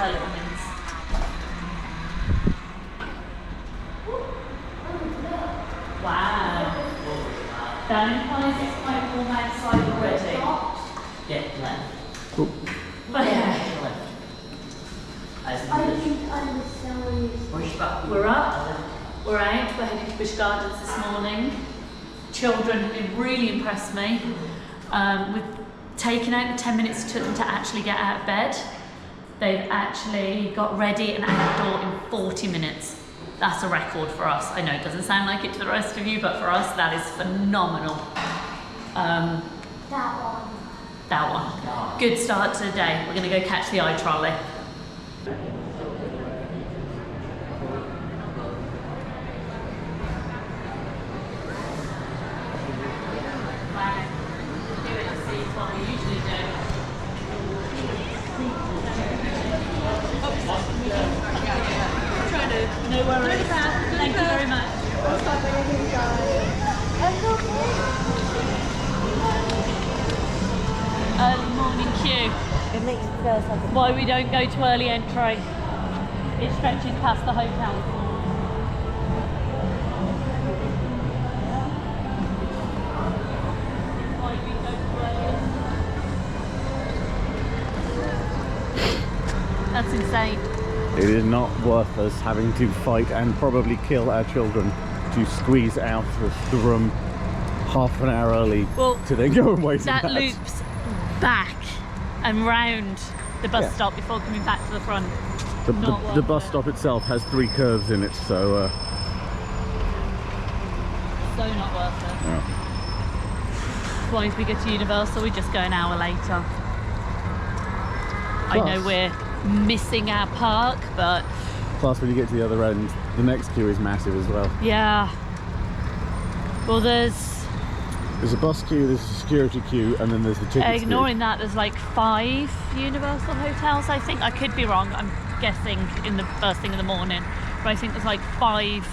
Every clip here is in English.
her little mints. Wow. That implies it's quite warm outside already. Yeah, left. But yeah. We're up, we're out, we're heading to Busch Gardens this morning. Children have really impressed me. With taking out the 10 minutes it took them to actually get out of bed. They've actually got ready and out the door in 40 minutes. That's a record for us. I know it doesn't sound like it to the rest of you, but for us that is phenomenal. That one. Good start to the day. We're going to go catch the ITrolley. No worries. Thank you very much. Early morning queue. It makes it feel like Why we don't go to early entry. It stretches past the hotel. Why we go to early entry. That's insane. It is not worth us having to fight and probably kill our children to squeeze out of the room half an hour early to then go and wait. That loops back and round the bus stop before coming back to the front. The bus stop itself has 3 curves in it, so not worth it. yeah. Otherwise we go to Universal, we just go an hour later. I know we're missing our park, but plus when you get to the other end, the next queue is massive as well. yeah. Well, there's a bus queue, there's a security queue, and then there's the tickets ignoring that, there's like 5 Universal hotels, I think. I could be wrong, I'm guessing in the first thing in the morning, but I think there's like 5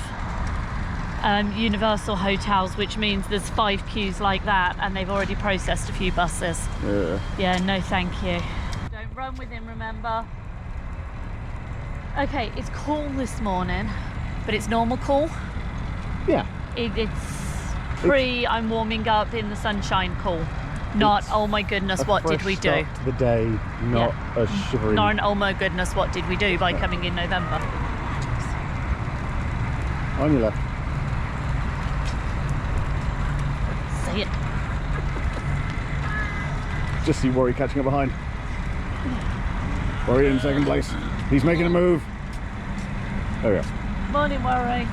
Universal hotels, which means there's 5 queues like that, and they've already processed a few buses. Yeah, no thank you. Don't run with him, remember. Okay, it's cool this morning, but it's normal cool. Yeah. It's I'm warming up in the sunshine cool. Not, oh my goodness, what did we do? Start to the day, not a shivering. Not an, oh my goodness, what did we do by coming in November? On your left. See it. Just see Worry catching up behind. Worry in second place. He's making a move. There we go. Morning, Worry.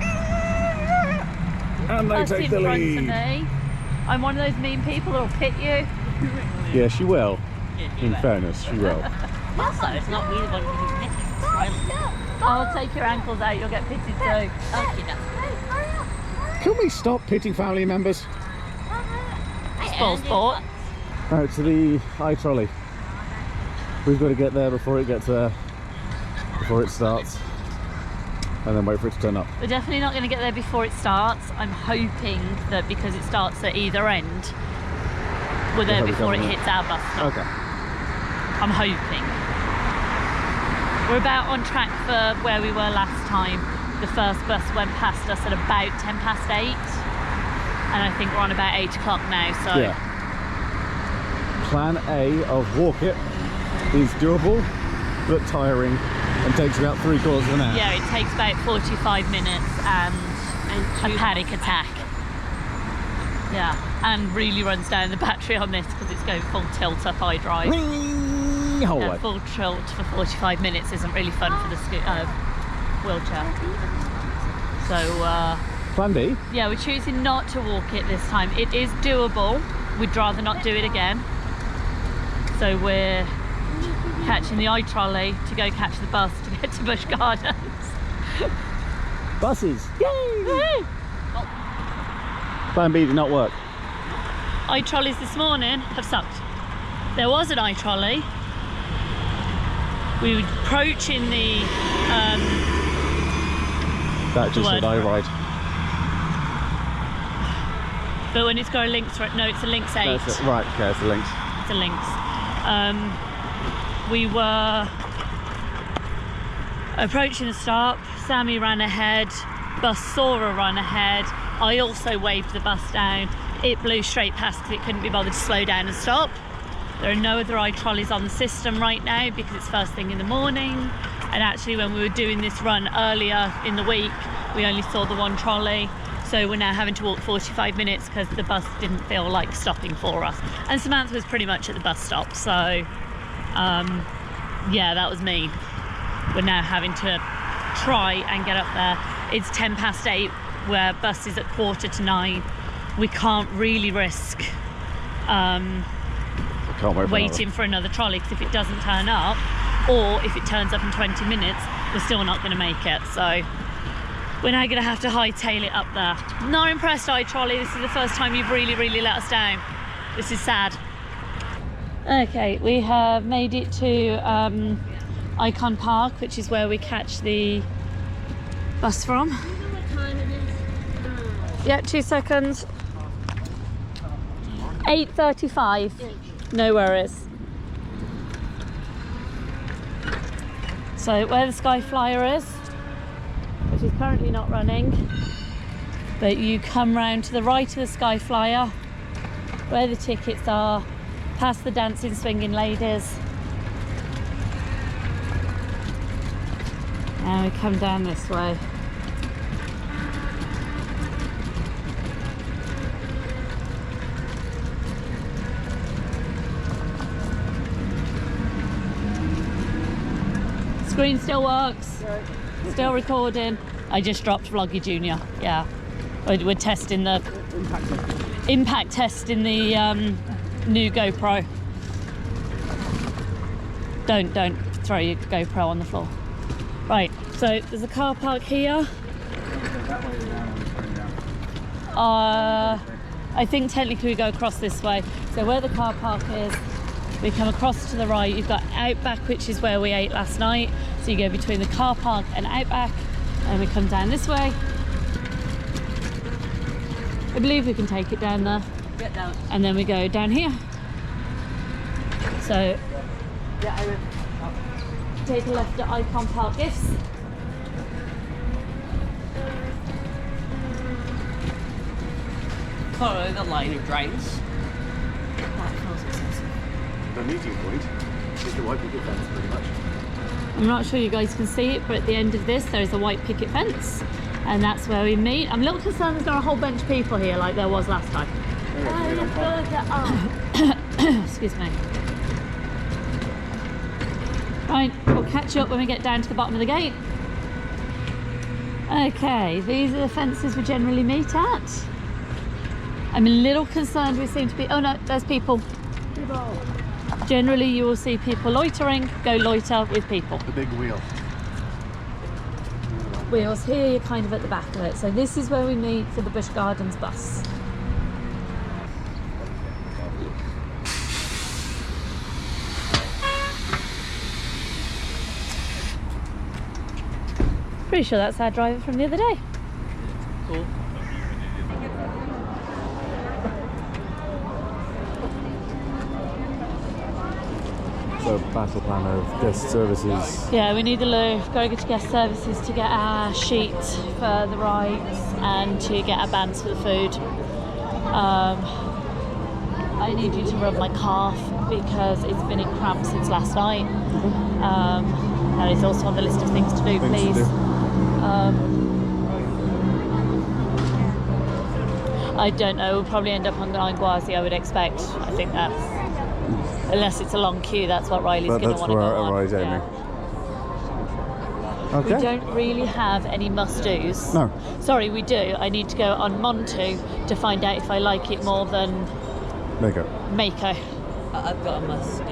And they take the lead. Me. I'm one of those mean people that'll pit you. Yeah, she will. In fairness, she will. Also, it's not really one who's pitting. I'll take your ankles out, you'll get pitted too. Can we stop pitting family members? Spoil sport. Right, to the ITrolley. We've got to get there before it gets there, before it starts, and then wait for it to turn up. We're definitely not going to get there before it starts. I'm hoping that because it starts at either end, we're there before it hits our bus stop. Okay. I'm hoping. We're about on track for where we were last time. The first bus went past us at about 8:10, and I think we're on about 8 o'clock now, so... Yeah. Plan A of walk it is doable, but tiring, and takes about 3/4 of an hour. Yeah, it takes about 45 minutes and a panic attack. Yeah, and really runs down the battery on this because it's going full tilt up IDrive. Yeah, full tilt for 45 minutes isn't really fun for the wheelchair. So, Plan B? yeah, we're choosing not to walk it this time. It is doable. We'd rather not do it again. So we're catching the ITrolley to go catch the bus to get to Busch Gardens. Buses! Yay! Woo! Plan B did not work. ITrolleys this morning have sucked. There was an ITrolley. We were approaching the... that just said IDrive. But when it's got a Lynx, no, it's a Lynx 8. That's it. Right, okay, it's a Lynx. It's a Lynx. We were Approaching the stop, Sammy ran ahead, bus saw her run ahead. I also waved the bus down. It blew straight past because it couldn't be bothered to slow down and stop. There are no other ITrolleys on the system right now because it's first thing in the morning. And actually when we were doing this run earlier in the week, we only saw the one trolley. So we're now having to walk 45 minutes because the bus didn't feel like stopping for us. And Samantha was pretty much at the bus stop. So yeah, that was me. We're now having to try and get up there. It's 10 past 8 where bus is at 8:45. We can't really risk waiting for another trolley, because if it doesn't turn up, or if it turns up in 20 minutes, we're still not going to make it. So we're now going to have to hightail it up there. Not impressed, ITrolley. This is the first time you've really let us down. This is sad. Okay, we have made it to Icon Park, which is where we catch the bus from. Yeah, 2 seconds. 8:35. No worries. So where the Sky Flyer is, which is currently not running, but you come round to the right of the Sky Flyer, where the tickets are, past the dancing swinging ladies. And we come down this way. Screen still works, still recording. I just dropped Vloggy Junior. Yeah, we're testing the impact test in the new GoPro. Don't throw your GoPro on the floor. Right, so there's a car park here. I think technically we go across this way. So where the car park is, we come across to the right. You've got Outback, which is where we ate last night. So you go between the car park and Outback, and we come down this way. I believe we can take it down there. Get down. And then we go down here. So Yeah, I will. take a left at Icon Park Gifts. Follow the line of drains. That feels excessive. The meeting point is the white picket fence, pretty much. I'm not sure you guys can see it, but at the end of this there is a white picket fence, and that's where we meet. I'm a little concerned there's not a whole bunch of people here like there was last time. Excuse me. Right, we'll catch you up when we get down to the bottom of the gate. Okay, these are the fences we generally meet at. I'm a little concerned we seem to be... Oh no, there's people. Generally you will see people loitering. Go loiter with people. The big wheel. Wheels here, you're kind of at the back of it. So this is where we meet for the Busch Gardens bus. Pretty sure that's our driver from the other day. Cool. So battle plan of guest services. Yeah, we need the loo. Gotta go to guest services to get our sheet for the rides and to get our bands for the food. I need you to rub my calf because it's been in cramps since last night. That is also on the list of things to do, please. I don't know, we'll probably end up on the Gwazi, I would expect. I think that's, unless it's a long queue, that's what Riley's going to want to go on. Riley's aiming. Yeah. Okay. We don't really have any must-dos. No. Sorry, we do. I need to go on Montu to find out if I like it more than Mako. I've got a must do.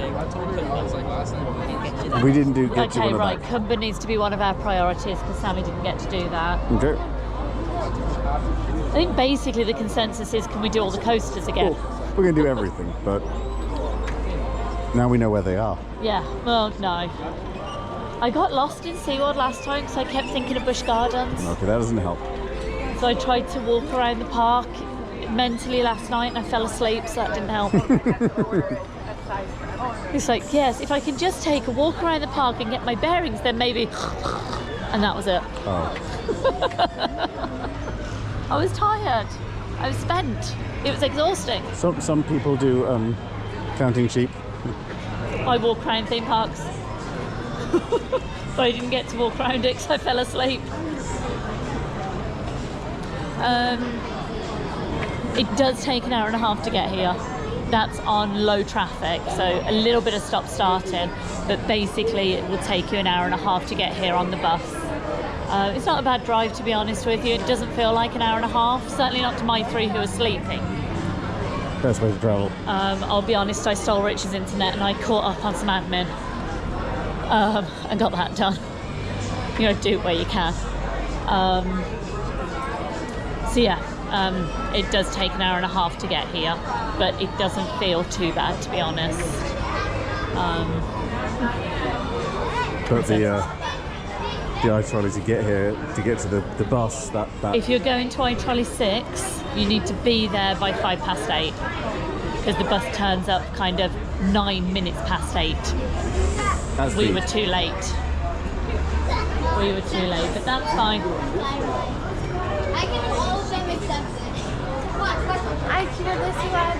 We didn't get you Okay, one of right. that. Cumber needs to be one of our priorities because Sammy didn't get to do that. Okay. I think basically the consensus is, can we do all the coasters again? Well, we're going to do everything, but now we know where they are. Yeah, well, no. I got lost in SeaWorld last time because I kept thinking of Busch Gardens. Okay, that doesn't help. So I tried to walk around the park mentally last night and I fell asleep, so that didn't help. It's like, yes, if I can just take a walk around the park and get my bearings, then maybe. And that was it. Oh. I was tired. I was spent. It was exhausting. Some people do counting sheep. I walk around theme parks. But I didn't get to walk around it because I fell asleep. It does take an hour and a half to get here. That's on low traffic, so a little bit of stop starting, but basically it will take you an hour and a half to get here on the bus. It's not a bad drive, to be honest with you. It doesn't feel like an hour and a half, certainly not to my three who are sleeping. Best way to travel. I'll be honest, I stole Rich's internet and I caught up on some admin and got that done. You know, do it where you can. So yeah, it does take an hour and a half to get here, but it doesn't feel too bad, to be honest. But the ITrolley to get here, to get to the bus, that... If you're going to ITrolley 6, you need to be there by 8:05, because the bus turns up kind of 9 minutes past 8. We were too late. We were too late, but that's fine. I can all of them except this. I should have this one.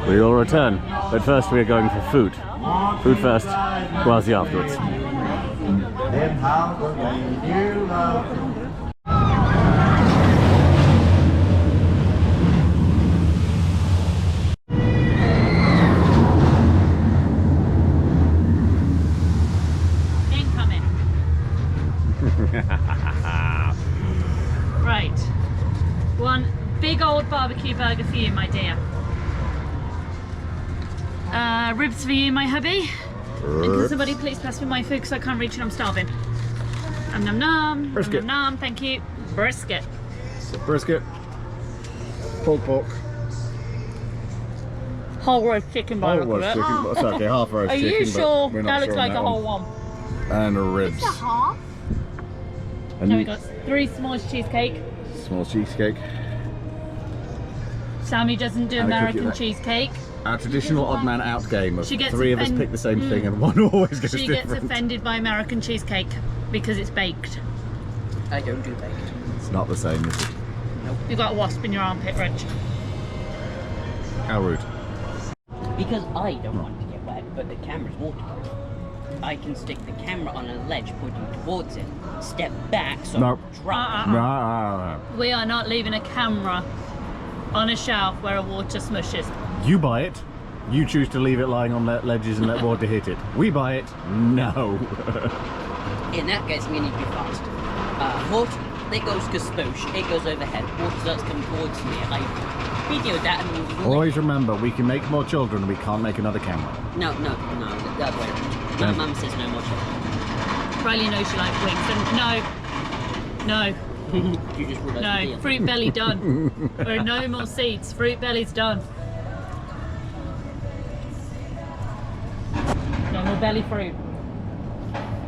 We will return, but first we are going for food. Food first, Quasi afterwards. Incoming. Right. One big old barbecue burger for you, my dear. Ribs for you, my hubby. And can somebody please pass me my food because I can't reach it, I'm starving. Nom nom. Brisket. Nom nom, thank you. Brisket. Brisket. Pulled pork. Whole roast chicken by the Whole look roast of it. chicken. It's okay, half roast Are chicken. you sure? We're not That looks sure on like that a whole one. And the ribs. It's a half. And Now we got 3 small cheesecake. small cheesecake. And a cookie American there. cheesecake. Our traditional odd man out game of She gets 3 of us pick the same thing and one always gets She gets different. offended by American cheesecake because it's baked. I don't do baked. It's not the same, is it? You've got a wasp in your armpit, Rich. How rude. Because I don't want to get wet, but the camera's waterproof. I can stick the camera on a ledge pointing towards it, step back so Nope. I drop. No. We are not leaving a camera on a shelf where a water smushes. You buy it. You choose to leave it lying on ledges and let water hit it. We buy it. No. In that case, I'm going to need to be fast. Water, it goes kaspoosh, it goes overhead, water starts coming towards me, I videoed that and... Always remember, we can make more children, we can't make another camera. No, the other way around. My mum says no more children. Riley knows she likes wings, and no, You just realised the no, deal. fruit belly done. There are no more seeds, fruit belly's done. No more belly fruit,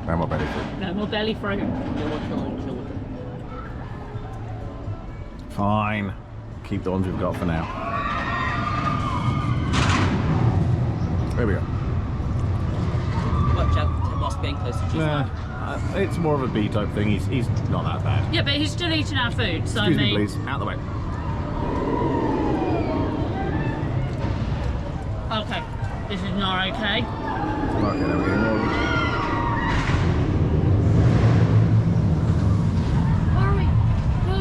No more belly food. no more belly fruit. No more children. Fine. Keep the ones we've got for now. There we go. Watch out for the wasp getting closer to you. Nah, it's more of a bee type thing. He's not that bad. Yeah, but he's still eating our food, so Excuse I me, mean... please. Out the way. Okay, this is not okay. Okay, then we're getting more. Hurry. Go.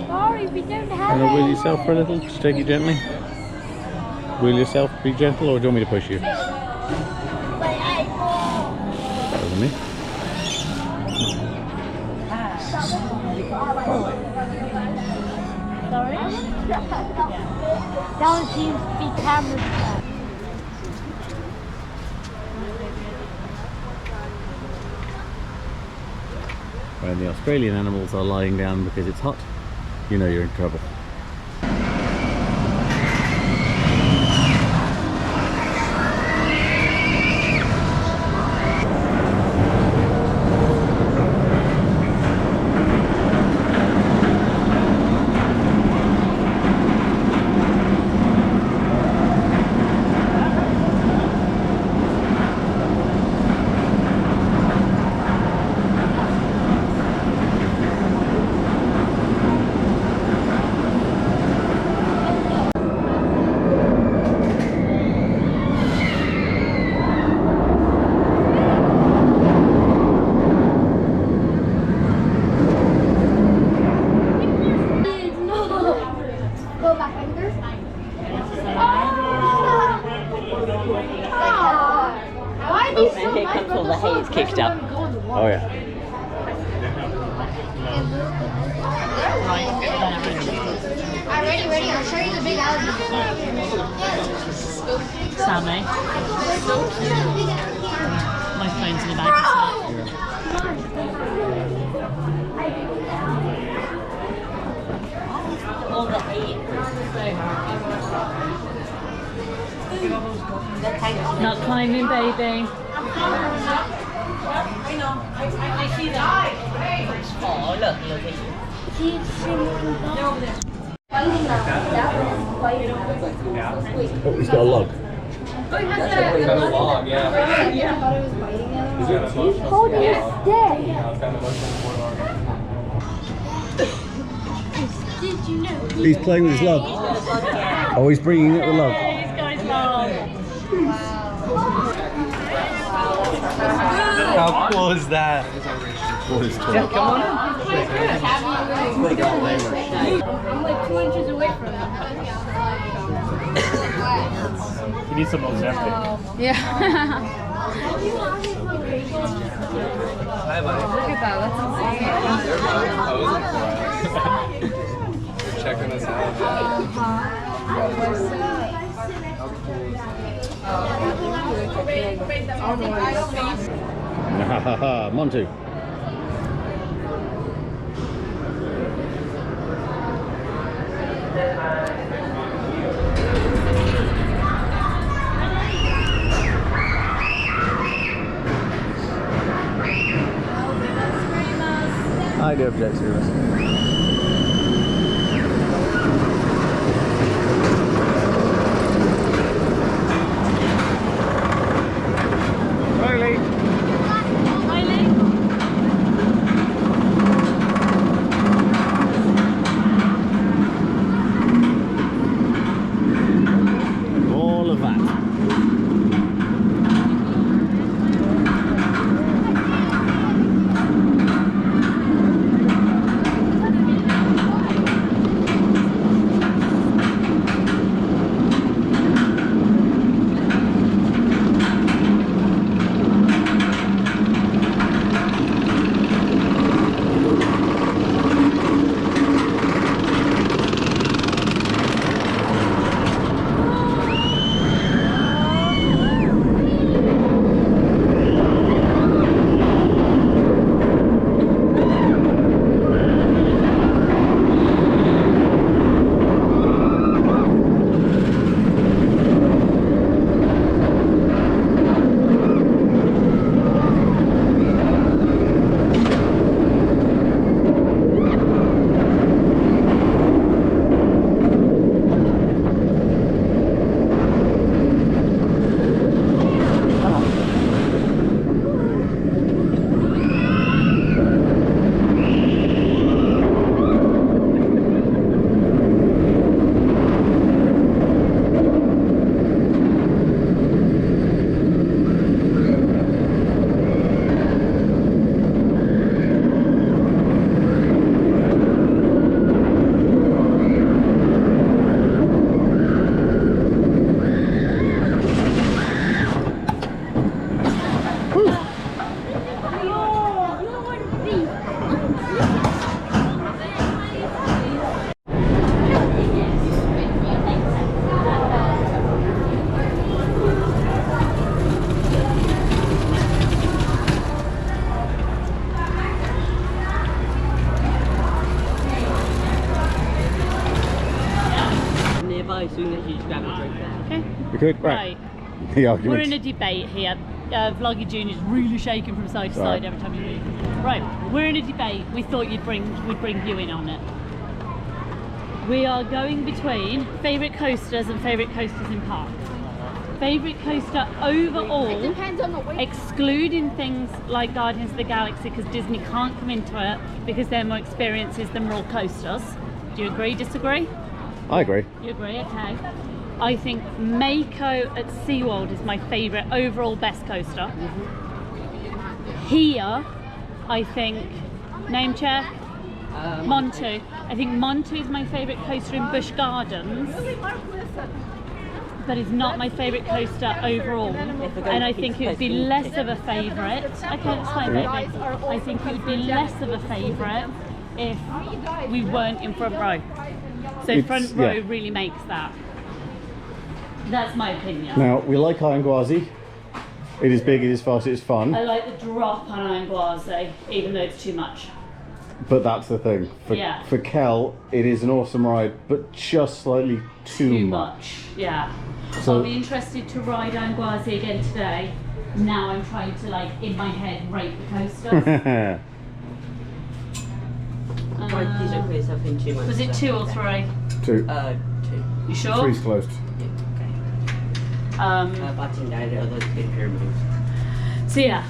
Sorry, we don't have Want to wheel it. yourself for a little? Just take it gently. Wheel yourself, be gentle, or do you want me to push you? Better than me. That one seems to be camera trap. When the Australian animals are lying down because it's hot, you know you're in trouble. Go back under. Why Oh, and here comes all the hay is kicked up. Oh yeah. Ready. I'll show you the big alligator. Sammy. My phone's in the bag. All the hay. Not climbing, baby. Oh, look at Oh, he's got a log. Holding a stick. Did you know? He's playing with his log. Oh, he's bringing up the log. He's got his log. How cool is that? What is Yeah, come on. I'm like 2 inches away from him. You need some Ozempic. Yeah. Hi, buddy. Look at that. That's insane. You're checking us out. Montu. I do object to this. All of that. You could? Right. The We're argument. in a debate here. Vloggy Junior's really shaking from side to side every time you move. Right, we're in a debate. We thought we'd bring you in on it. We are going between favourite coasters and favourite coasters in park. Favourite coaster overall, Depends on the weight. excluding things like Guardians of the Galaxy, because Disney can't come into it because they're more experiences than roller coasters. Do you agree, disagree? I agree. You agree, okay. I think Mako at SeaWorld is my favourite overall best coaster. Here, I think, name check, Montu. I think Montu is my favourite coaster in Busch Gardens, but it's not my favourite coaster overall. And I think it would be less of a favourite. Okay, that's fine, baby. I think it would be less of a favourite if we weren't in front row. So front row really makes that. That's my opinion. Now, we like Iron Gwazi. It is big, it is fast, it is fun. I like the drop on Iron Gwazi, even though it's too much. But that's the thing. For Kel, it is an awesome ride, but just slightly too much. Yeah. So I'll be interested to ride Iron Gwazi again today. Now I'm trying to, like, in my head, rate the coasters. Right, please don't put yourself in too much. Was it 2 or 3? 2. 2. You sure? 3's closed. I didn't know the other big pyramids. So yeah,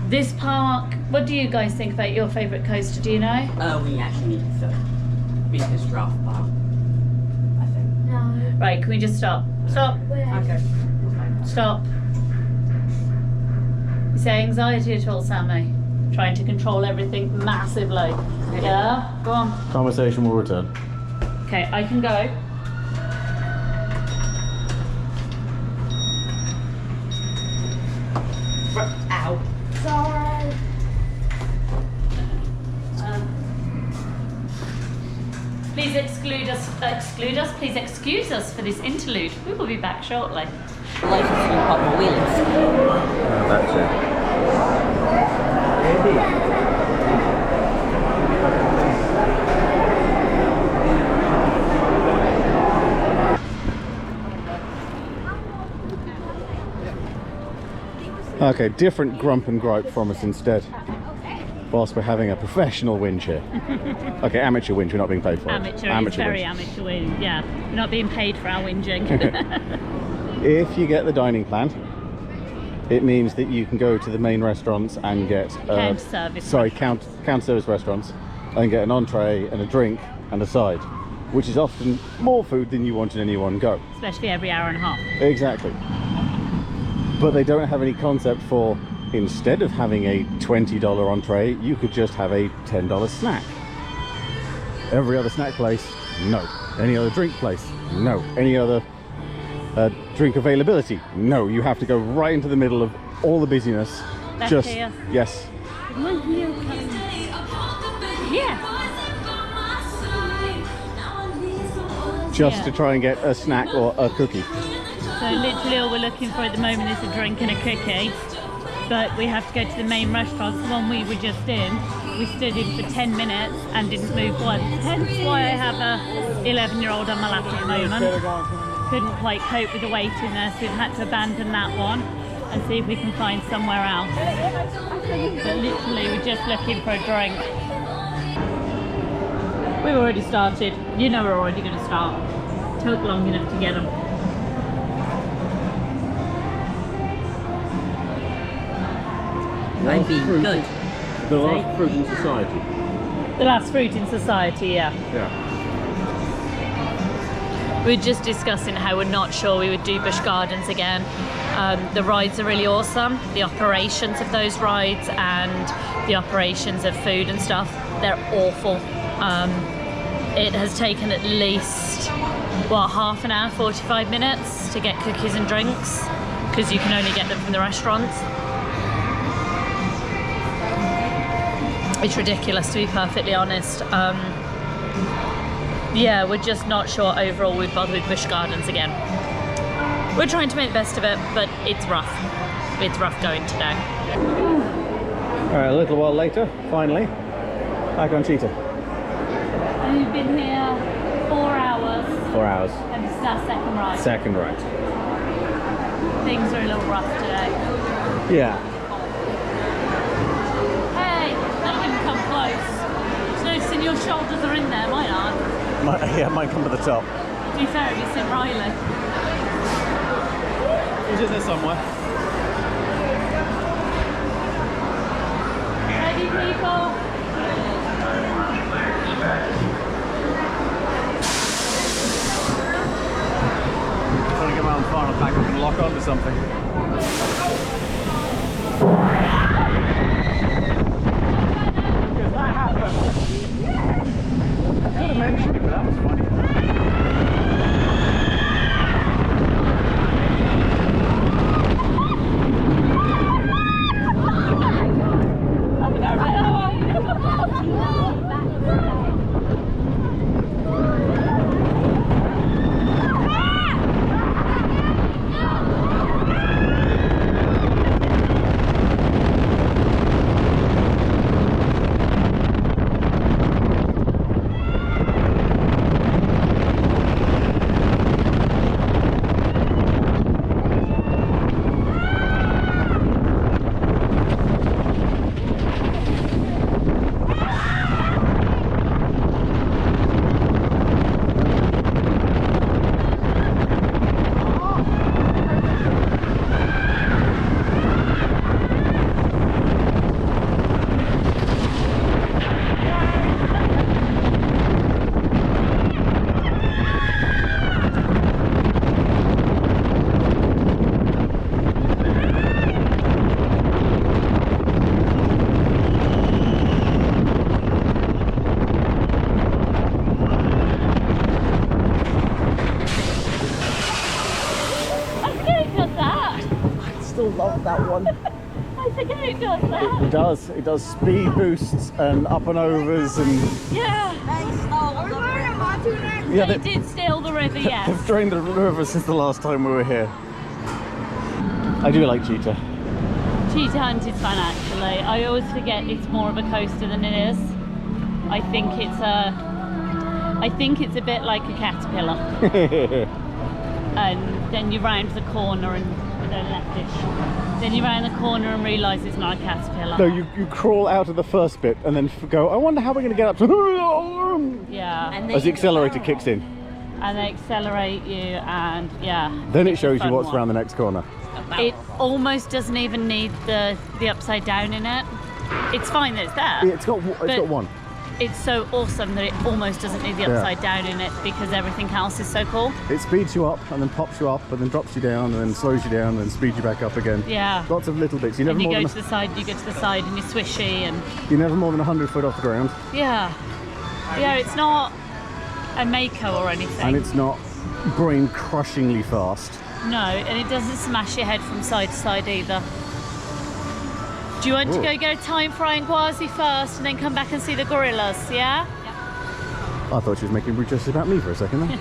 this park, what do you guys think about your favourite coaster, do you know? We actually need to because draft park, I think. No. Right, can we just stop? Stop. Okay. Stop. You say anxiety at all, Sammy? Trying to control everything massively. Yeah? Go on. Conversation will return. Okay, I can go. Ow. Sorry. Please please excuse us for this interlude. We will be back shortly. Licensing pop my wheelies. That's it. Okay, different grump and gripe from us instead. Whilst we're having a professional whinge here. Okay, amateur whinge, we're not being paid for it. Amateur is very amateur whinge, yeah. We're not being paid for our whinging. If you get the dining plan, it means that you can go to the main restaurants and get count service restaurants and get an entree and a drink and a side, which is often more food than you want in any one go. Especially every hour and a half. Exactly. But they don't have any concept for, instead of having a $20 entree, you could just have a $10 snack. Every other snack place, no. Any other drink place, no. Any other drink availability, no. You have to go right into the middle of all the busyness. Back just here. Yes. Yeah. Just to try and get a snack or a cookie. So literally all we're looking for at the moment is a drink and a cookie. But we have to go to the main restaurant. The one we were just in, we stood in for 10 minutes and didn't move once. Hence why I have a 11-year-old on my lap at the moment. Couldn't quite cope with the waiting there, so we've had to abandon that one and see if we can find somewhere else. But literally we're just looking for a drink. We've already started. You know we're already going to start. Took long enough to get them. I'm being good. The last fruit in society. The last fruit in society, yeah. Yeah. We were just discussing how we're not sure we would do Busch Gardens again. The rides are really awesome. The operations of those rides and the operations of food and stuff, they're awful. It has taken at least, what, half an hour, 45 minutes to get cookies and drinks, because you can only get them from the restaurants. It's ridiculous, to be perfectly honest. Yeah, we're just not sure overall we'd bother with Busch Gardens again. We're trying to make the best of it, but it's rough. It's rough going today. Alright, a little while later, finally, back on Cheetah. And we've been here 4 hours. 4 hours. And this is our second ride. Second ride. things are a little rough today. Yeah. Hey, don't even come close. Just noticing your shoulders are in there, mine aren't. Yeah, mine come to the top. To be fair, have you seen Riley? He's in there somewhere. Ready, people? Trying to get around far enough back up and lock onto something. Because that happened. I could have mentioned it, but that was funny. Love that one. I forget it does that. It does. It does speed boosts and up and overs and Yeah. yeah. They did steal the river, yes. They've drained the river since the last time we were here. I do like Cheetah. Cheetah Hunt is fun actually. I always forget it's more of a coaster than it is. I think it's a bit like a caterpillar. And then you round the corner and leftish. Then you round the corner and realise it's not a caterpillar. No, you crawl out of the first bit and then go, I wonder how we're going to get up to... Yeah. And As the accelerator kicks in. And they accelerate you and yeah. Then it it's a shows you fun what's one. around the next corner. It almost doesn't even need the upside down in it. It's fine that it's there. It's got one. It's so awesome that it almost doesn't need the Yeah. upside down in it because everything else is so cool. It speeds you up and then pops you up and then drops you down and then slows you down and then speeds you back up again. Yeah. Lots of little bits. You're And never you more go than to the side, you go to the side and you're swishy and you're never more than 100 foot off the ground, yeah. Yeah, it's not a Mako or anything. and it's not brain crushingly fast. No, and it doesn't smash your head from side to side either. Do you want to Ooh. go get a time for Angwazi first and then come back and see the gorillas, yeah? I thought she was making just about me for a second then.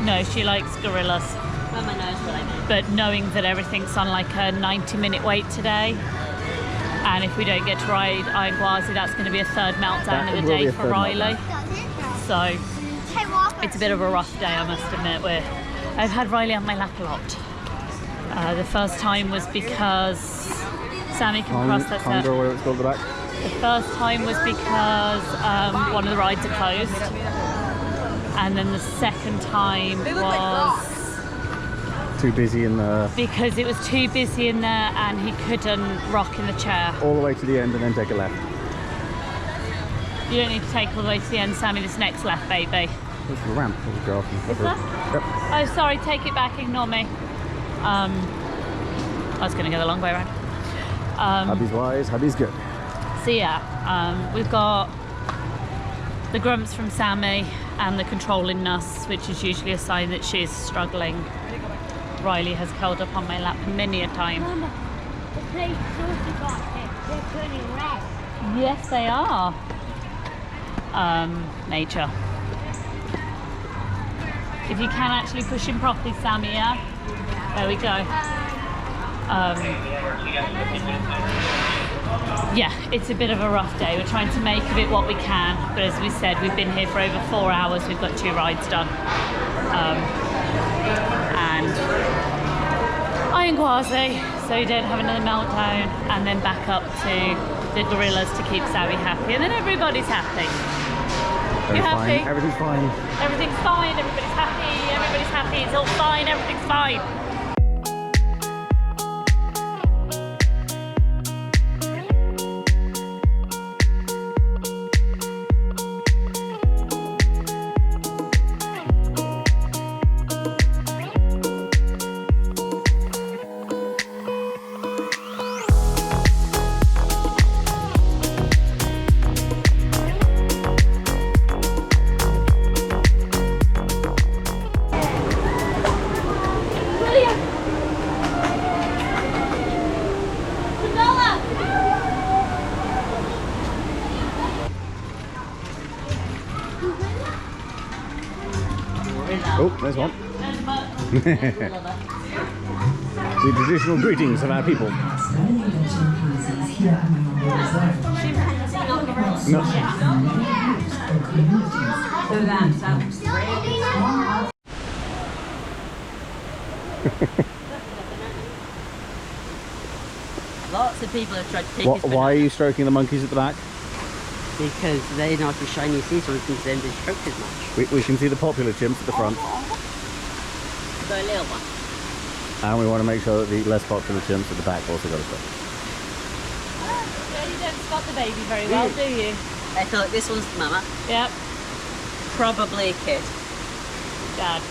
No, she likes gorillas. Well, my nose, what I mean. But knowing that everything's on like a 90-minute wait today, and if we don't get to ride Angwazi, that's going to be a third meltdown That of the will be day a for third Riley. So Hey, Walker. it's a bit of a rough day, I must admit. I've had Riley on my lap a lot. The first time was because Sammy can cross that. Hunger, whatever it's called, the back. The first time was because one of the rides are closed, and then the second time was Too busy in the... because it was too busy in there and he couldn't rock in the chair. all the way to the end and then take a left. You don't need to take all the way to the end, Sammy. This next left, baby. There's the ramp. There's a graph. Is there? Yep. Oh, sorry. Take it back. Ignore me. I was going to go the long way around. Hubby's wise, hubby's good. So yeah, we've got the grumps from Sammy and the controlling nuss, which is usually a sign that she's struggling. Riley has curled up on my lap many a time. Mama, the place Susie got it. They're turning red. Yes, they are. Nature. If you can actually push him properly, Sammy, yeah? There we go. Yeah, it's a bit of a rough day. We're trying to make of it what we can, but as we said, we've been here for over 4 hours. We've got 2 rides done. And Iron Quasi, so you don't have another meltdown, and then back up to the gorillas to keep Zoe happy, and then everybody's happy. You happy? Fine. Everything's fine. Everything's fine, everybody's happy, it's all fine, everything's fine. Oh, there's one. The traditional greetings of our people. No. Lots of people have tried to take his Why are you stroking the monkeys at the back? because they're not as shiny as these ones, because they don't stroke as much. We can see the popular chimps at the front. The little one. And we want to make sure that the less popular chimps at the back also got a spot. Yeah, you don't spot the baby very well, do you? I feel like this one's the mama. Yep. Probably a kid. Dad.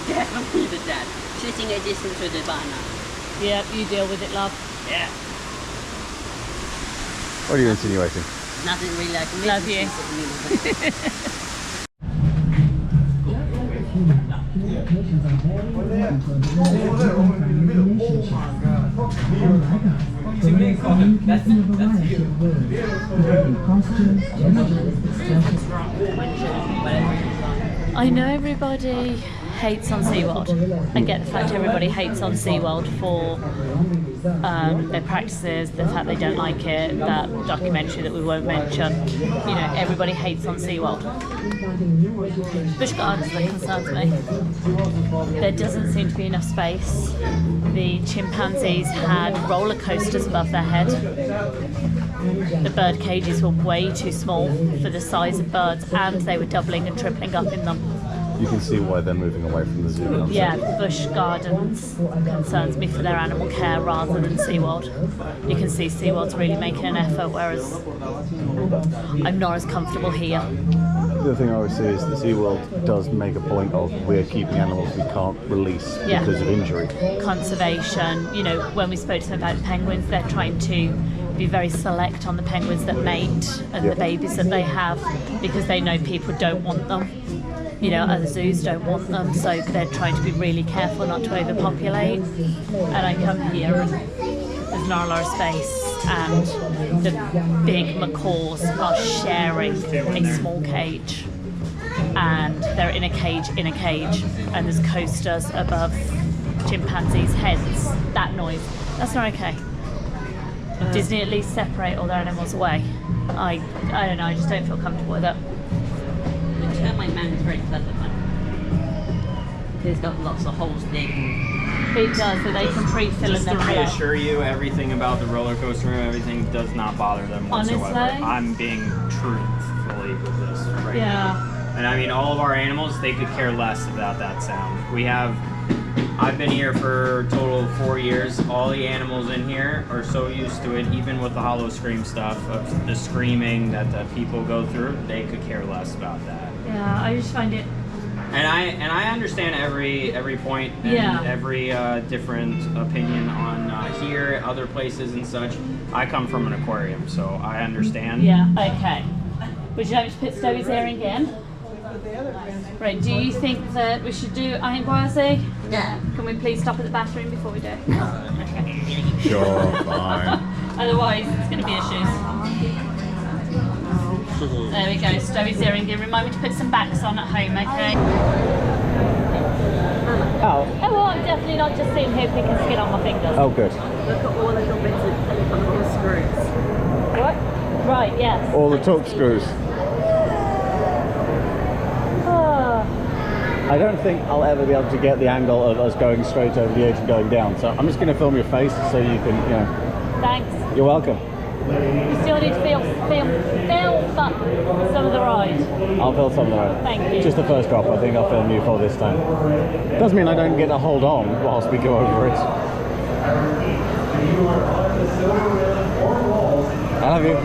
Definitely the dad. Sitting at a distance with the banana. Yep, you deal with it, love. Yeah. What are you insinuating? Nothing really like a Love you. I know everybody hates on SeaWorld. I get the fact everybody hates on SeaWorld for their practices, the fact they don't like it, that documentary that we won't mention. You know, everybody hates on SeaWorld. Busch Gardens that concerns me. There doesn't seem to be enough space. The chimpanzees had roller coasters above their head. The bird cages were way too small for the size of birds, and they were doubling and tripling up in them. You can see why they're moving away from the zoo. Yeah, Busch Gardens concerns me for their animal care rather than SeaWorld. You can see SeaWorld's really making an effort, whereas I'm not as comfortable here. The other thing I would say is that SeaWorld does make a point of we're keeping animals we can't release Yeah. because of injury. Conservation, you know, when we spoke to them about the penguins, they're trying to be very select on the penguins that mate and Yeah. the babies that they have, because they know people don't want them. You know, other zoos don't want them, so they're trying to be really careful not to overpopulate. And I come here and there's not a lot of space, and the big macaws are sharing a small cage, and they're in a cage, and there's coasters above chimpanzees' heads. That noise, that's not okay. Disney at least separate all their animals away. I don't know, I just don't feel comfortable with it. The termite man is very clever, man. He's got lots of holes digging. It does, so they can pre-fill in Just to their head. reassure you, everything about the roller coaster and everything does not bother them whatsoever. Honestly? I'm being truthfully with this right Yeah. now. And I mean, all of our animals, they could care less about that sound. I've been here for a total of 4 years. All the animals in here are so used to it, even with the hollow scream stuff, of the screaming that the people go through, they could care less about that. Yeah, I just find it. And I understand every point and Yeah. every different opinion on here, other places and such. I come from an aquarium, so I understand. Yeah, okay. Would you like me to put Stowie's earring in? Right, do you think that we should do Iron Quasi? Yeah. Can we please stop at the bathroom before we do? Sure, fine. Otherwise, it's going to be issues. There we go, Stowie's earring. Remind me to put some backs on at home, okay? Oh, Oh, well, I'm definitely not just sitting here picking skin on my fingers. oh good. Look at all the little bits of little screws. What? Right, yes. All the torque screws. Oh. I don't think I'll ever be able to get the angle of us going straight over the edge and going down. So I'm just going to film your face so you can, you know. Thanks. You're welcome. You still need to film some of the ride. I'll film some of the ride. Thank you. Just the first drop, I think I'll film you for this time. Doesn't mean I don't get to hold on whilst we go over it. I love you.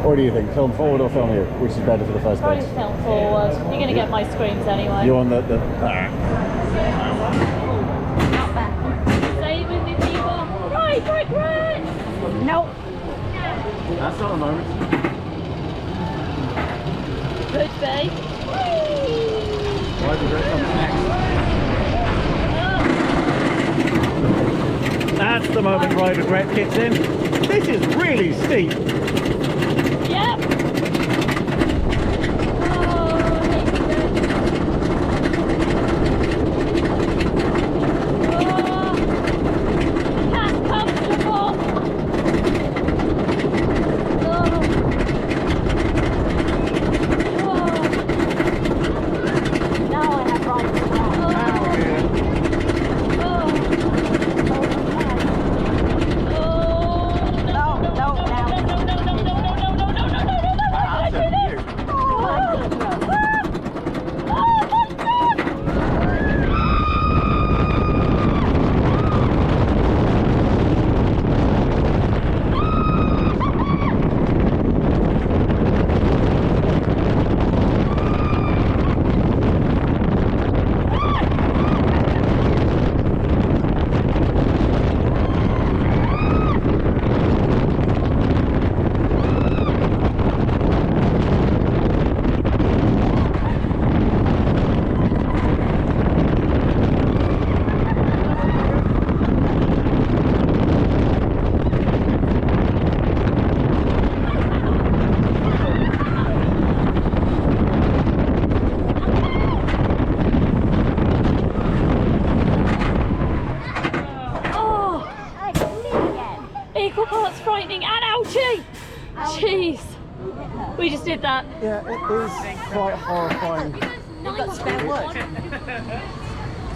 What do you think? Film forward or film you? Which is better for the first Probably bit? film forward. You're going to get my screams anyway. You want the Not bad. Stay with me, people. Right. Nope. That's not a moment. Good, babe. Why does it come next? That's the moment ride regret kicks in. This is really steep. Yep. Jeez. We just did that. Yeah, it is quite horrifying. You've got spare wood.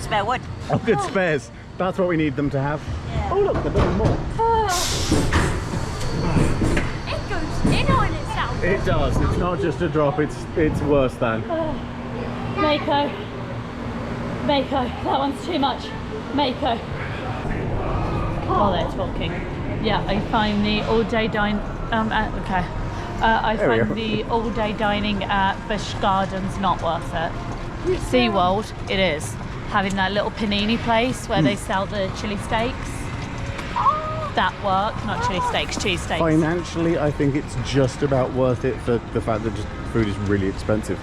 Spare wood. Oh, good spares. That's what we need them to have. Yeah. Oh, look, they're building more. It goes in on itself. It does. It's not just a drop, it's worse than. Mako. That one's too much. Mako. While they're talking. Yeah, I find the all-day dining. I find the all-day dining at Busch Gardens not worth it. SeaWorld, it is. Having that little panini place where they sell the chili steaks. That works, not chili steaks, cheese steaks. Financially, I think it's just about worth it for the fact that just food is really expensive.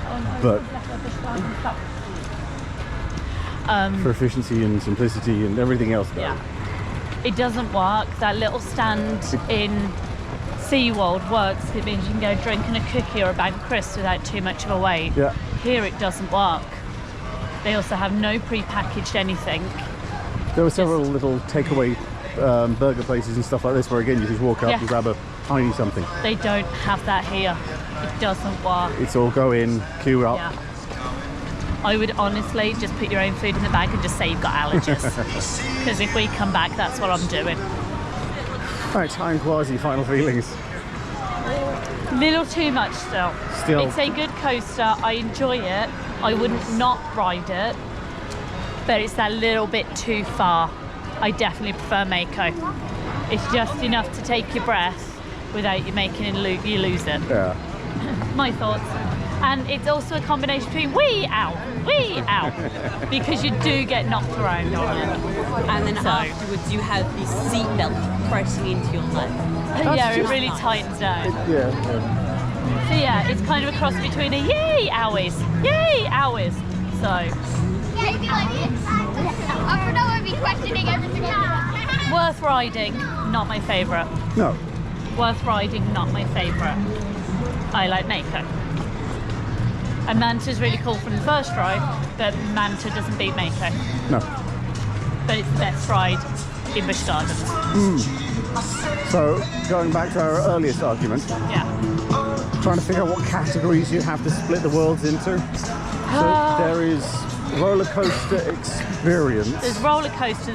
Oh, no, But stop. For efficiency and simplicity and everything else, though. Yeah. It doesn't work. That little stand in SeaWorld works. It means you can go drinking a cookie or a bag of crisps without too much of a wait. Yeah. Here it doesn't work. They also have no pre-packaged anything. There were several little takeaway burger places and stuff like this where again you just walk up and grab a tiny something. They don't have that here. It doesn't work. It's all go in, queue up. Yeah. I would honestly just put your own food in the bag and just say you've got allergies. Because if we come back, that's what I'm doing. Right, time quasi final feelings. Little too much still. It's a good coaster. I enjoy it. I wouldn't not ride it. But it's that little bit too far. I definitely prefer Mako. It's just enough to take your breath without you making you lose it. Yeah. My thoughts. And it's also a combination between wee out, because you do get knocked around on it. And then afterwards you have the seatbelt pressing into your leg. Yeah, it really tightens down. Yeah. So yeah, it's kind of a cross between a yay hours. So Maybe like I would be questioning every single time. worth riding, not my favourite. No. Worth riding, not my favourite. I like Mako. And Manta's really cool from the first ride, but Manta doesn't beat Mako. No. But it's the best ride in Busch Gardens. So, going back to our earliest argument, Yeah. trying to figure out what categories you have to split the worlds into. So there is roller coaster experience. There's roller coaster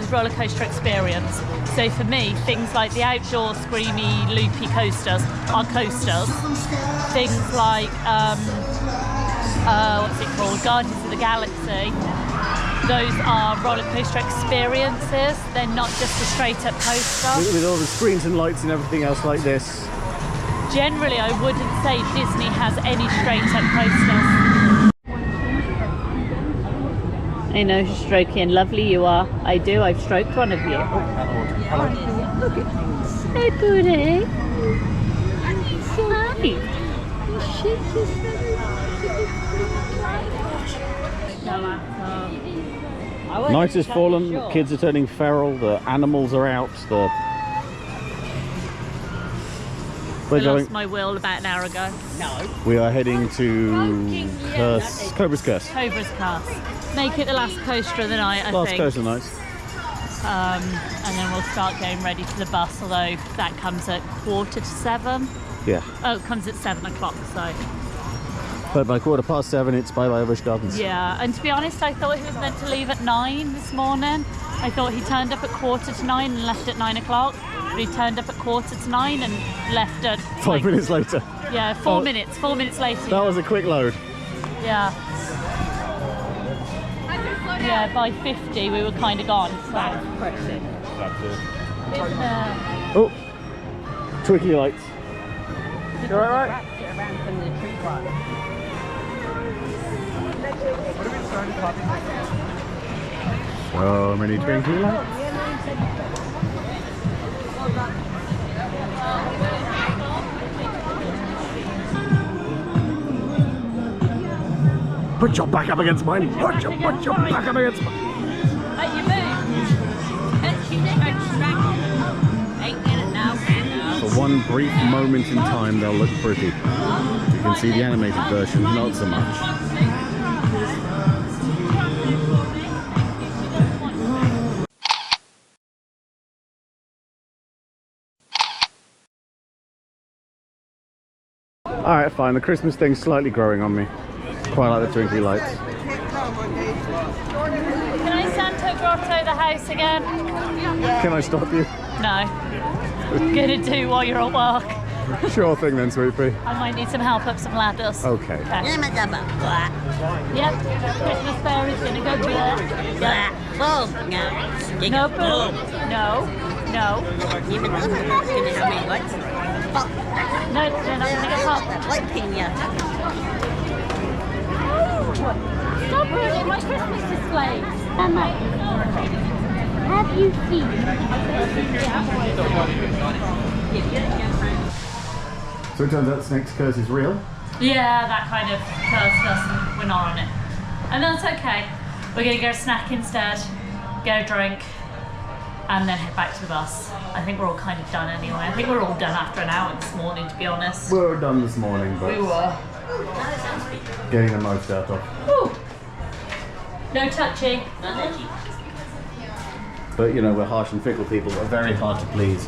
experience. So for me, things like the outdoor screamy, loopy coasters are coasters. Things like, what's it called? Guardians of the Galaxy. Those are roller coaster experiences. They're not just a straight up coaster. With all the screens and lights and everything else like this. Generally, I wouldn't say Disney has any straight up coasters. I know, stroking. Lovely you are. I do. I've stroked one of you. Look at things. Hey, booty. Hi. Night has fallen, the kids are turning feral, the animals are out, I lost my will about an hour ago. No. We are heading to Cobra's Curse. Cobra's Curse. Make it the last coaster of the night, I Last think. coaster of the night. And then we'll start getting ready for the bus, although that comes at 6:45. Yeah. Oh, it comes at 7 o'clock, so. But by 7:15 it's bye-bye Busch Gardens. Yeah, and to be honest, I thought he was meant to leave at 9 this morning. I thought he turned up at 9:15 and left at 9 o'clock. But he turned up at 9:15 and left at 5 minutes later. Yeah, 4 minutes. 4 minutes later. That was a quick load. Yeah. Yeah, by 50 we were kind of gone. So. Oh, twinkly lights. You alright, right? So many twinkly lights. Put your back up against mine. Put your back up against mine. Hey, you move. For one brief moment in time, they'll look pretty. You can see the animated version, not so much. Alright, fine. The Christmas thing's slightly growing on me. Quite like the twinkly lights. Can I Santo Grotto the house again? Can I stop you? No. Gonna do while you're at work. Sure thing then, sweet pea. I might need some help up some ladders. Okay. Yep. Christmas fair is gonna go good. Yep. No boo. No. No. No, they're not gonna get popped. Stop ruining my Christmas displays. Emma, have you seen? So it turns out Snake's curse is real. Yeah, that kind of cursed us and we're not on it. And that's okay. We're gonna get a snack instead, get a drink, and then head back to the bus. I think we're all kind of done anyway. I think we're all done after an hour this morning, to be honest. We were done this morning, but We were. getting the most out of. Woo. No touchy. But you know, we're harsh and fickle people, but very hard to please.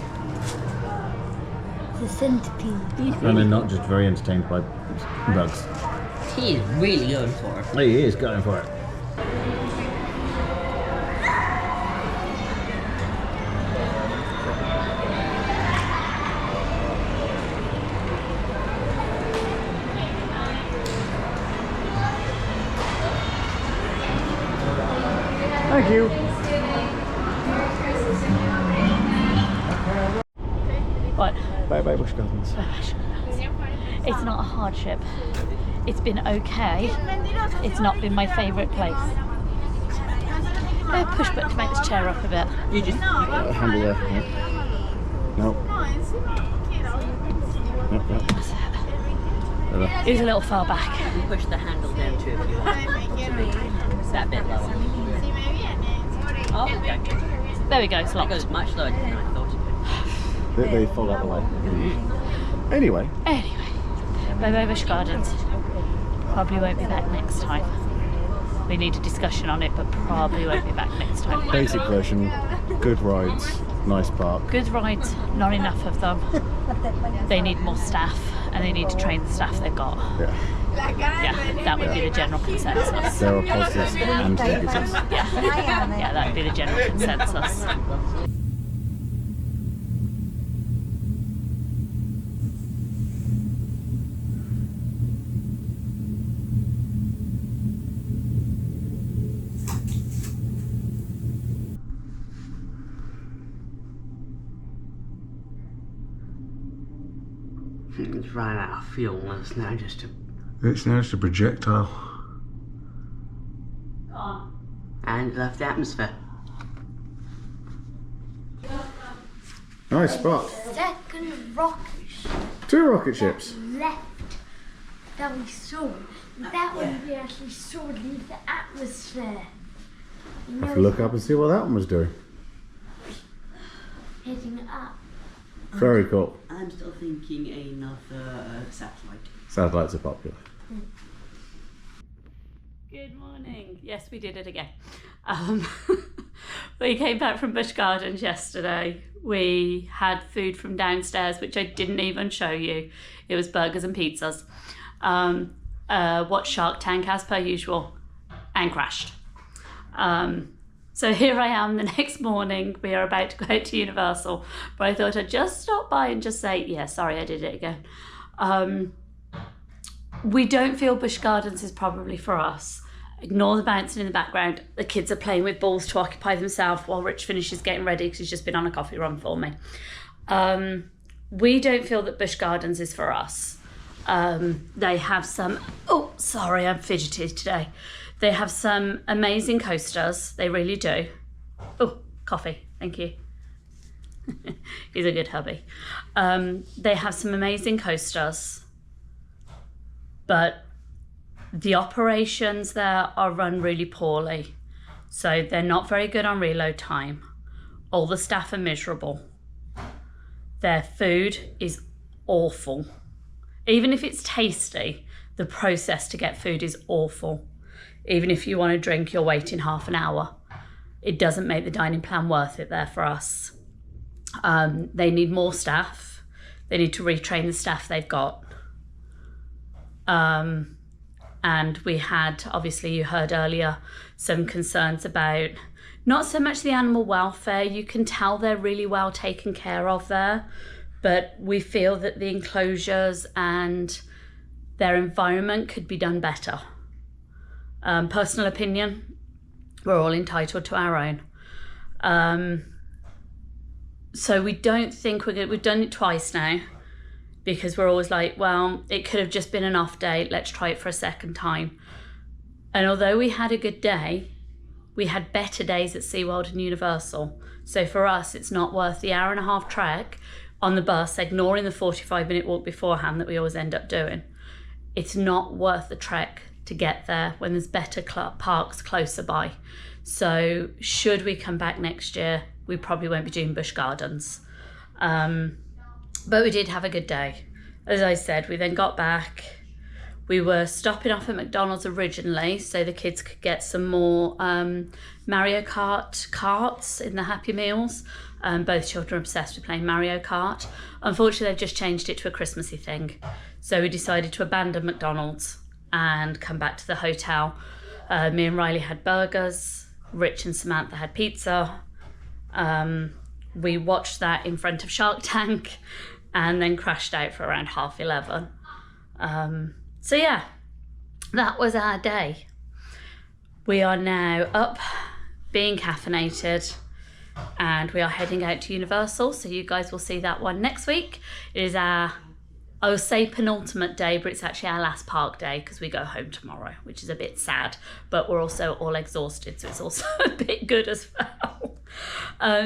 The centipede. And they're not just very entertained by bugs. He is really going for it. He is going for it. Thank you. What? Bye bye Busch Gardens. It's not a hardship. It's been okay. It's not been my favourite place. Oh, push button to make this chair up a bit. You just Handle there. Nope. Nope. It was a little far back. push the handle down too if you want. That bit lower. Oh, okay. There we go, it's That locked. goes much lower than I thought it would. They fall out the way. Anyway. Anyway, bye bye Busch Gardens. Probably won't be back next time. We need a discussion on it, but probably won't be back next time. Basic version, good rides, nice park. Good rides, not enough of them. They need more staff and they need to train the staff they've got. Yeah, that would be the general consensus. There are positives and negatives. Yeah, that would be the general consensus. It's run out of fuel and it's now just It's now just a projectile. and left the atmosphere. Nice spot. Second rocket 2 rocket ships. left that we saw. That one we actually saw leave the atmosphere. You Have to look up and see what that one was doing. Heading up. Very cool. I'm still thinking another satellite. Satellites are popular. Good morning. Yes, we did it again. We came back from Busch Gardens yesterday. We had food from downstairs, which I didn't even show you. It was burgers and pizzas. Watched Shark Tank as per usual and crashed. So here I am the next morning. We are about to go out to Universal, but I thought I'd just stop by and just say, yeah, sorry, I did it again. We don't feel Busch Gardens is probably for us. Ignore the bouncing in the background. The kids are playing with balls to occupy themselves while Rich finishes getting ready because he's just been on a coffee run for me. We don't feel that Busch Gardens is for us. They have some, oh, sorry, I'm fidgety today. They have some amazing coasters. They really do. Oh, coffee, thank you. He's a good hubby. They have some amazing coasters, but the operations there are run really poorly. So they're not very good on reload time. All the staff are miserable. Their food is awful. Even if it's tasty, the process to get food is awful. Even if you want a drink, you're waiting half an hour. It doesn't make the dining plan worth it there for us. They need more staff. They need to retrain the staff they've got. And we had, obviously you heard earlier, some concerns about not so much the animal welfare. You can tell they're really well taken care of there, but we feel that the enclosures and their environment could be done better. Personal opinion, we're all entitled to our own. So we don't think we've done it twice now, because we're always like, well, it could have just been an off day, let's try it for a second time. And although we had a good day, we had better days at SeaWorld and Universal. So for us, it's not worth the 1.5-hour trek on the bus, ignoring the 45-minute walk beforehand that we always end up doing. It's not worth the trek to get there when there's better parks closer by. So should we come back next year, we probably won't be doing Busch Gardens. But we did have a good day. As I said, we then got back. We were stopping off at McDonald's originally so the kids could get some more Mario Kart carts in the Happy Meals. Both children are obsessed with playing Mario Kart. Unfortunately, they've just changed it to a Christmassy thing. So we decided to abandon McDonald's and come back to the hotel. Me and Riley had burgers. Rich and Samantha had pizza. We watched that in front of Shark Tank and then crashed out for around 11:30. So yeah, that was our day. We are now up, being caffeinated, and we are heading out to Universal, so you guys will see that one next week. It is our, I will say penultimate day, but it's actually our last park day because we go home tomorrow, which is a bit sad, but we're also all exhausted, so it's also a bit good as well.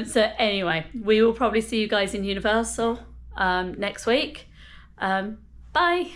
So anyway, we will probably see you guys in Universal next week. Bye.